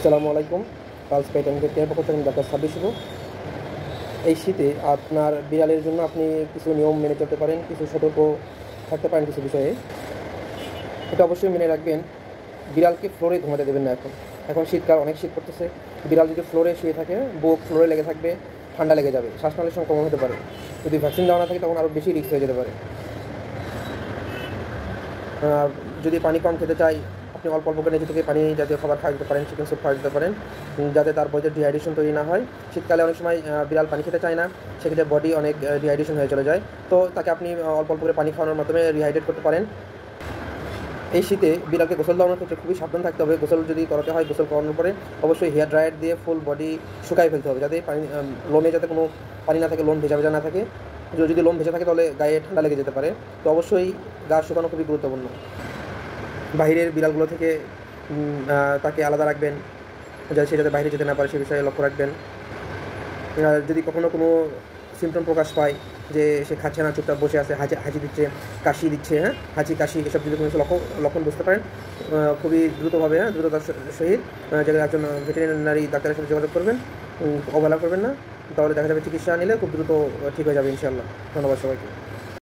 আসসালামু আলাইকুম। Pulse pet and veterinary পক্ষ থেকে ডাক্তার সাব্বির শুভ। এই শীতে আপনার বিড়ালের জন্য আপনি কিছু নিয়ম মেনে চলতে পারেন, কিছু সতর্ক থাকতে পারেন কিছু বিষয়ে। এটা অবশ্যই মেনে রাখবেন, বিড়ালকে ফ্লোরে ঘুমাতে দেবেন না। এখন শীতকাল, অনেক শীত পড়তেছে। বিড়াল যদি ফ্লোরে শুয়ে থাকে, বুক ফ্লোরে লেগে থাকবে, ঠান্ডা লেগে যাবে, শ্বাসনালীর সংক্রমণ হতে পারে। যদি ভ্যাকসিন দেওয়া না থাকে তখন আরও বেশি রিস্ক হয়ে যেতে পারে। যদি পানি কম খেতে চাই, আপনি অল্প অল্প করে নিজে থেকে পানি জাতীয় খাবার খাওয়া দিতে পারেন, চিকেন স্যুপ খাওয়া দিতে পারেন, যাতে তার বডিতে ডিহাইড্রেশন তৈরি না হয়। শীতকালে অনেক সময় বিড়াল পানি খেতে চায় না, সেক্ষেত্রে বডি অনেক ডিহাইড্রেশন হয়ে চলে যায়। তো তাকে আপনি অল্প অল্প করে পানি খাওয়ানোর মাধ্যমে রিহাইড্রেট করতে পারেন। এই শীতে বিড়ালকে গোসল দেওয়ানোর ক্ষেত্রে খুবই সাবধান থাকতে হবে। গোসল যদি করাতে হয়, গোসল করানোর পরে অবশ্যই হেয়ার ড্রায়ার দিয়ে ফুল বডি শুকাই ফেলতে হবে, যাতে পানি লোমে যাতে কোনো পানি না থাকে, লোম ভেজা ভেজা না থাকে। যদি লোম ভেজা থাকে তাহলে গায়ে ঠান্ডা লেগে যেতে পারে। তো অবশ্যই গা শুকানো খুবই গুরুত্বপূর্ণ। বাইরের বিড়ালগুলো থেকে তাকে আলাদা রাখবেন, যাতে সে যাতে বাইরে যেতে না পারে সে বিষয়ে লক্ষ্য রাখবেন। যদি কখনও কোনো সিমটম প্রকাশ পায় যে সে খাচ্ছে না, চুপচাপ বসে আছে, হাঁচি দিচ্ছে, কাশি দিচ্ছে, হাঁচি কাশি এসব যদি কোনো লক্ষণ বুঝতে পারেন, খুবই দ্রুতভাবে, দ্রুততার সহিত যেটা একজন ভেটেরিনারি ডাক্তারের সাথে যোগাযোগ করবেন, অবহেলা করবেন না। তাহলে দেখা যাবে চিকিৎসা নিলে খুব দ্রুত ঠিক হয়ে যাবে ইনশাআল্লাহ। ধন্যবাদ সবাইকে।